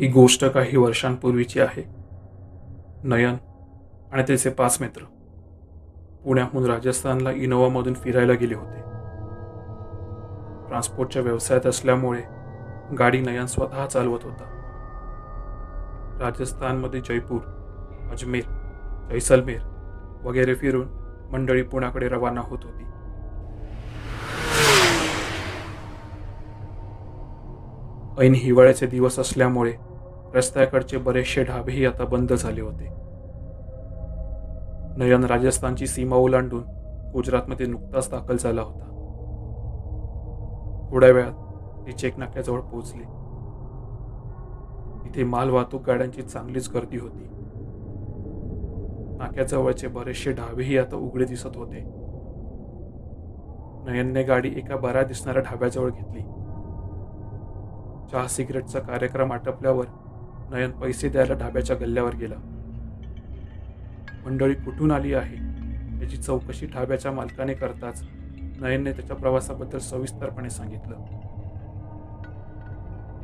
ही गोष्ट काही वर्षांपूर्वीची आहे. नयन आणि त्याचे 5 मित्र पुण्याहून राजस्थानला इनोव्हामधून फिरायला गेले होते. ट्रान्सपोर्टच्या व्यवसायात असल्यामुळे गाडी नयन स्वतः चालवत होता. राजस्थानमध्ये जयपूर, अजमेर, जैसलमेर वगैरे फिरून मंडळी पुण्याकडे रवाना होत होती. ऐन हिवाळ्याचे दिवस असल्यामुळे रस्त्याकडचे बरेचसे ढाबेही आता बंद झाले होते. नयन राजस्थानची सीमा ओलांडून गुजरातमध्ये नुकताच दाखल झाला होता. थोड्या वेळात ते चेक नाक्याजवळ पोहोचले. इथे मालवाहतूक गाड्यांची चांगलीच गर्दी होती. नाक्याजवळचे बरेचसे ढाबेही आता उघडे दिसत होते. नयनने गाडी एका बऱ्या दिसणाऱ्या ढाब्याजवळ घेतली. चहा सिगरेटचा कार्यक्रम आटपल्यावर नयन पैसे द्यायला ढाब्याच्या गल्ल्यावर गेला. मंडळी कुठून आली आहे याची चौकशी ढाब्याच्या मालकाने करताच नयनने त्याच्या प्रवासाबद्दल सविस्तरपणे सांगितलं.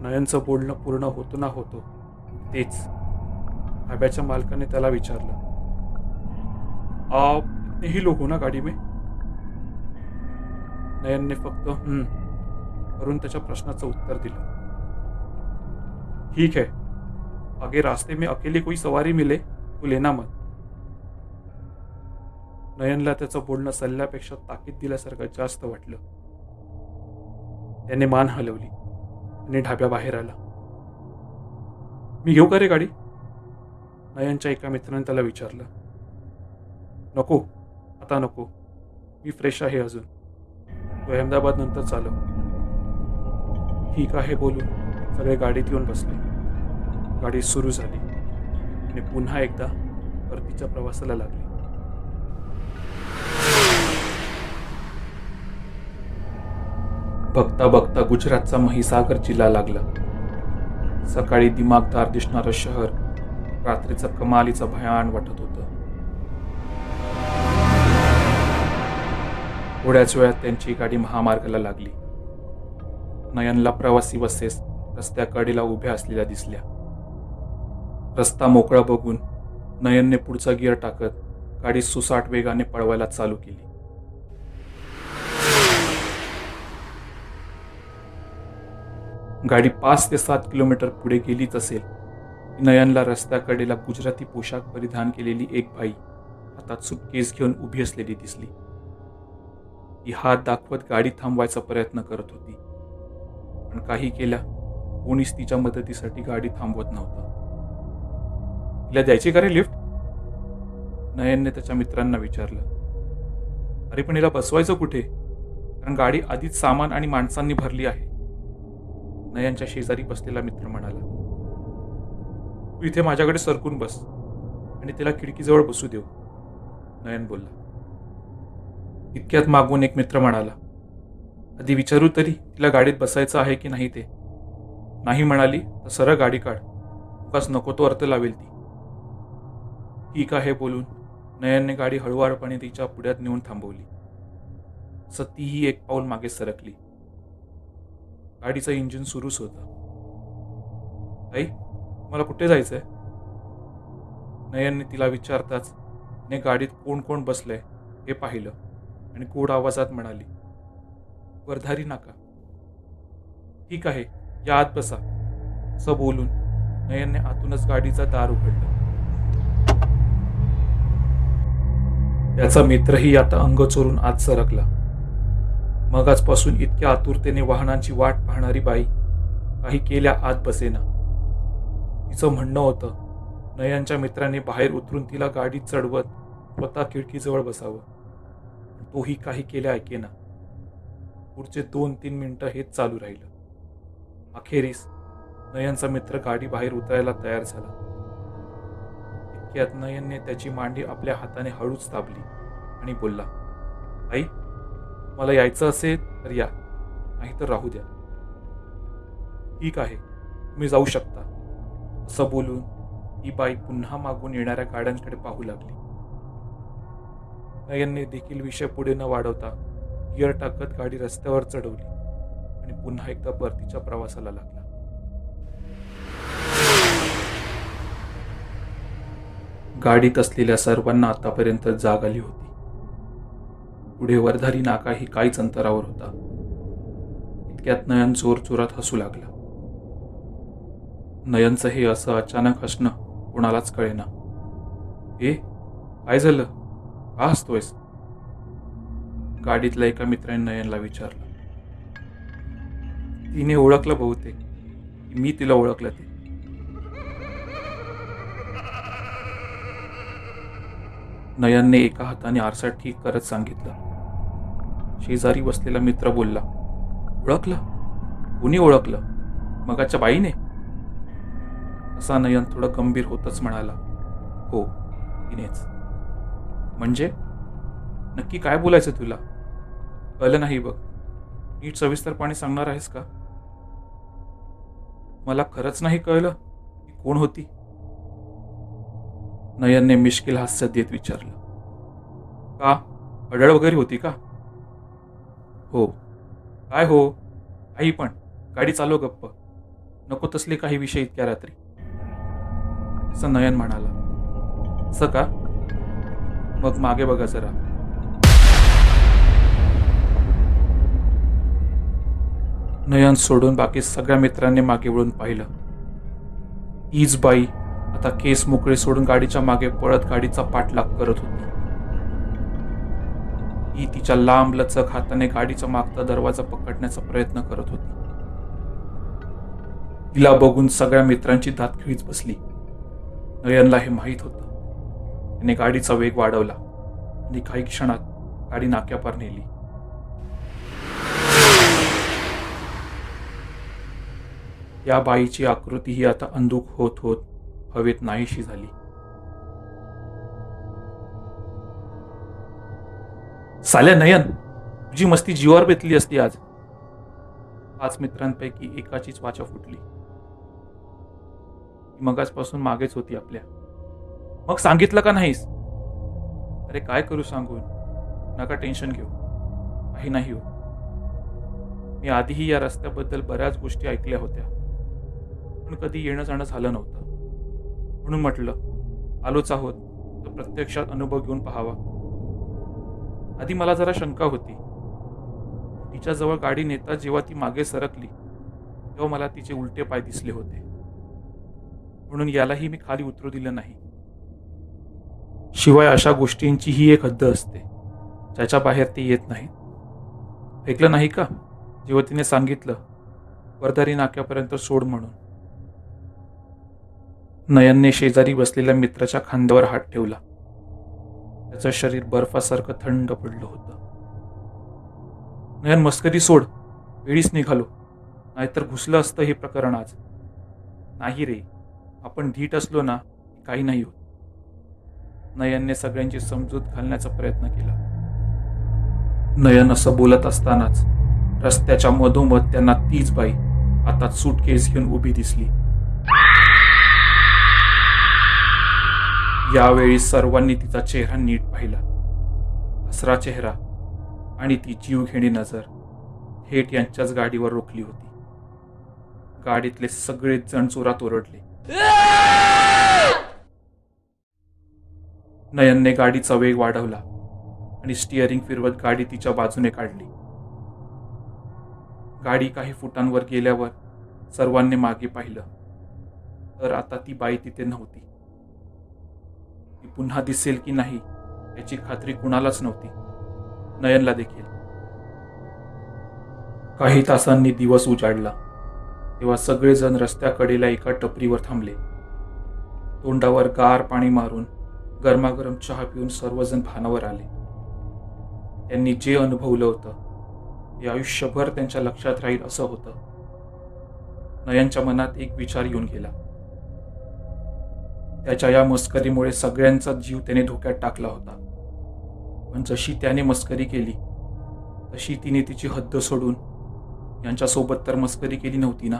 नयनचं बोलणं पूर्ण होतो ना होतो तेच ढाब्याच्या मालकाने त्याला विचारलं, आप इतने ही लोग हो ना गाड़ी में? नयनने फक्त करून त्याच्या प्रश्नाचं उत्तर दिलं. ठीक है, आगे रास्ते में अकेले कोई सवारी मिले तो लेना मत. नयनला त्याचं बोलणं सल्ल्यापेक्षा ताकीद दिल्यासारखं जास्त वाटलं. त्याने मान हलवली आणि ढाब्याबाहेर आला. मी घेऊ का रे गाडी? नयनच्या एका मित्राने त्याला विचारलं. नको, आता नको, मी फ्रेश आहे अजून, तो अहमदाबाद नंतर चालव. ठीक आहे बोलून सगळे गाडीत येऊन बसले. गाडी सुरू झाली आणि पुन्हा एकदा परतीच्या प्रवासाला लागली. बघता बघता गुजरातचा महिसागर जिल्हा लागला. सकाळी दिमागदार दिसणारं शहर रात्रीचं कमालीचं भयान वाटत होतं. थोड्याच वेळात त्यांची गाडी महामार्गाला लागली. नयनला प्रवासी बसेस रस्त्याकडेला उभ्या असलेल्या दिसल्या. रस्ता मोकळा बघून नयनने पुढचा गिअर टाकत गाडी सुसाट वेगाने पळवायला चालू केली. गाडी 5 ते 7 किलोमीटर पुढे गेलीच असेल की नयनला रस्त्याकडेला गुजराती पोशाख परिधान केलेली एक बाई हातात सुटकेस घेऊन उभी असलेली दिसली. ती हात दाखवत गाडी थांबवायचा प्रयत्न करत होती, पण काही केल्या कोणीच तिच्या मदतीसाठी गाडी थांबवत नव्हतं. तिला द्यायची का रे लिफ्ट? नयनने त्याच्या मित्रांना विचारलं. अरे पण हिला बसवायचं कुठे? कारण गाडी आधीच सामान आणि माणसांनी भरली आहे. नयनच्या शेजारी बसलेला मित्र म्हणाला. तू इथे माझ्याकडे सरकून बस आणि तिला खिडकीजवळ बसू देऊ, नयन बोलला. इतक्यात मागून एक मित्र म्हणाला, आधी विचारू तरी तिला गाडीत बसायचं आहे की नाही ते. नाही म्हणाली तर सरळ गाडी काढ, उगाच नको तो अर्थ लावेल ती. ठीक आहे बोलून नयनने गाडी हळूवारपणे तिच्या पुढ्यात नेऊन थांबवली. असं तीही एक पाऊल मागे सरकली. गाडीचं इंजिन सुरूच होतं. आई, मला कुठे जायचंय? नयनने तिला विचारताच तिने गाडीत कोण कोण बसलंय हे पाहिलं आणि गोड आवाजात म्हणाली, वर्धारी नाका. ठीक आहे, या आत बसा. असं बोलून नयनने आतूनच गाडीचं दार उघडलं. त्याचा मित्रही आता अंग चोरून आत सरकला. मगाचपासून इतक्या आतुरतेने वाहनांची वाट पाहणारी बाई काही केल्या आत बसेना. तिचं म्हणणं होतं नयनच्या मित्राने बाहेर उतरून तिला गाडीत चढवत स्वतः खिडकीजवळ बसावं. तोही काही केल्या ऐकेना. पुढचे 2-3 मिनिटं हेच चालू राहिलं. अखेरीस नयनचा मित्र गाडी बाहेर उतरायला तयार झाला. इतक्यात नयनने त्याची मांडी आपल्या हाताने हळूच दाबली आणि बोलला, आई, मला यायचं असेल तर या, नाही तर राहू द्या. ठीक आहे, तुम्ही जाऊ शकता. असं बोलून ही बाई पुन्हा मागून येणाऱ्या गाड्यांकडे पाहू लागली. नयनने देखील विषय पुढे न वाढवता गिअर टाकत गाडी रस्त्यावर चढवली आणि पुन्हा एकदा परतीच्या प्रवासाला लागला. गाडीत असलेल्या सर्वांना आतापर्यंत जाग आली होती. पुढे वरधारी नाका ही काहीच अंतरावर होता. इतक्यात नयन जोरजोरात हसू लागला. नयनचं हे असं अचानक हसणं कोणालाच कळेना. काय झालं? का हसतोयस? गाडीतल्या एका मित्राने नयनला विचारलं. तिने ओळखलं बहुतेक, मी तिला ओळखलं ते. नयनने एका हाताने आरसा ठीक करत सांगितलं. शेजारी बसलेला मित्र बोलला, ओळखलं? कोणी ओळखलं? मगाच्या बाईने? असा नयन थोडं गंभीर होतच म्हणाला, हो, तिनेच. म्हणजे नक्की काय बोलायचं तुला? कळलं नाही बघ. नीट सविस्तरपणे सांगणार आहेस का? मला खरंच नाही कळलं की कोण होती. नयनने मिश्किल हास्य देत विचारलं. का? अडळ वगैरे होती का? हो. काय हो? काही पण. गाडी चालव गप्प. नको तसले काही विषय इतक्या रात्री. असं नयन म्हणाला. असं का? मग मागे बघा जरा. नयन सोडून बाकी सगळ्या मित्रांनी मागे वळून पाहिलं. हीच बाई आता केस मोकळे सोडून गाडीच्या मागे पळत गाडीचा पाठलाग करत होती. ती तिच्या लांब लचक हाताने गाडीचा मागचा दरवाजा पकडण्याचा प्रयत्न करत होती. तिला बघून सगळ्या मित्रांची दातखिळीच बसली. नयनला हे माहीत होतं. त्याने गाडीचा वेग वाढवला आणि काही क्षणात गाडी नाक्यापार नेली. या बाईची आकृती ही आता अंधुक होत होत हवेत नाहीशी झाली. साल्या नयन, तुझी मस्ती जीवावर बेतली असती आज. 5 मित्रांपैकी एकाचीच वाचा फुटली. मगाचपासून मागेच होती आपल्या. मग सांगितलं का नाहीस? अरे काय करू सांगून? नका टेन्शन घेऊ. काही नाही हो. मी आधीही या रस्त्याबद्दल बऱ्याच गोष्टी ऐकल्या होत्या, पण कधी येणं जाणं झालं नव्हतं. म्हणून म्हटलं आलोच आहोत तर प्रत्यक्षात अनुभव घेऊन पाहावा. आधी मला जरा शंका होती. तिच्याजवळ गाडी नेता जेव्हा ती मागे सरकली तेव्हा मला तिचे उलटे पाय दिसले होते. म्हणून यालाही मी खाली उतरू दिलं नाही. शिवाय अशा गोष्टींची ही एक हद्द असते ज्याच्या बाहेर ते येत नाहीत. ऐकलं नाही का जेव्हा तिने सांगितलं वरधारी नाक्यापर्यंत सोड म्हणून? नयनने शेजारी बसलेल्या मित्राच्या खांद्यावर हात ठेवला. त्याचं शरीर बर्फासारखं थंड पडलं होतं. नयन, मस्करी सोड. वेळीच निघालो, नाहीतर घुसलं असतं हे प्रकरण आज. नाही रे, आपण धीट असलो ना काही नाही होत. नयनने सगळ्यांची समजूत घालण्याचा प्रयत्न केला. नयन असं बोलत असतानाच रस्त्याच्या मधोमध त्यांना तीच बाई हातात सूटकेस घेऊन उभी दिसली. यावेळी सर्वांनी तिचा चेहरा नीट पाहिला. हसरा चेहरा आणि ती जीवघेणी नजर थेट यांच्याच गाडीवर रोखली होती. गाडीतले सगळेच जण जोरात ओरडले. नयनने गाडीचा वेग वाढवला आणि स्टिअरिंग फिरवत गाडी तिच्या बाजूने काढली. गाडी काही फुटांवर गेल्यावर सर्वांनी मागे पाहिलं तर आता ती बाई तिथे नव्हती. ती पुन्हा दिसेल की नाही याची खात्री कुणालाच नव्हती, नयनला देखील. काही तासांनी दिवस उजाडला तेव्हा सगळेजण रस्त्याकडेला एका टपरीवर थांबले. तोंडावर गार पाणी मारून गरमागरम चहा पिऊन सर्वजण भानावर आले. त्यांनी जे अनुभवलं होतं ते आयुष्यभर त्यांच्या लक्षात राहील असं होतं. नयनच्या मनात एक विचार येऊन गेला. त्याच्या या मस्करीमुळे सगळ्यांचा जीव त्याने धोक्यात टाकला होता. पण जशी त्याने मस्करी केली तशी तिने तिची हद्द सोडून यांच्यासोबत तर मस्करी केली नव्हती ना.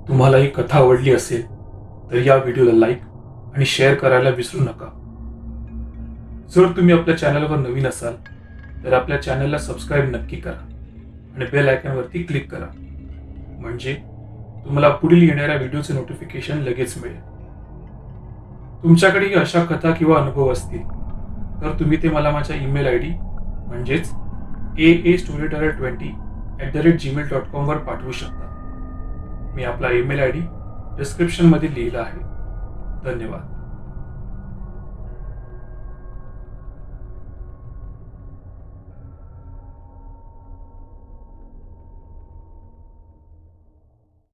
तुम्हाला ही कथा आवडली असेल तर या व्हिडिओला लाईक आणि शेअर करायला विसरू नका. जर तुम्ही आपल्या चॅनलवर नवीन असाल तर आपल्या चॅनलला सबस्क्राईब नक्की करा आणि बेल आयकॉनवरती क्लिक करा, म्हणजे तुम्हाला पुढील येणाऱ्या व्हिडिओचे नोटिफिकेशन लगेच मिळेल. तुमच्याकडेही अशा कथा किंवा अनुभव असतील तर तुम्ही ते मला माझ्या ईमेल आय डी म्हणजेच aastoryteller20@gmail.com वर पाठवू शकता. मी आपला ईमेल आय डी डिस्क्रिप्शनमध्ये लिहिला आहे. धन्यवाद.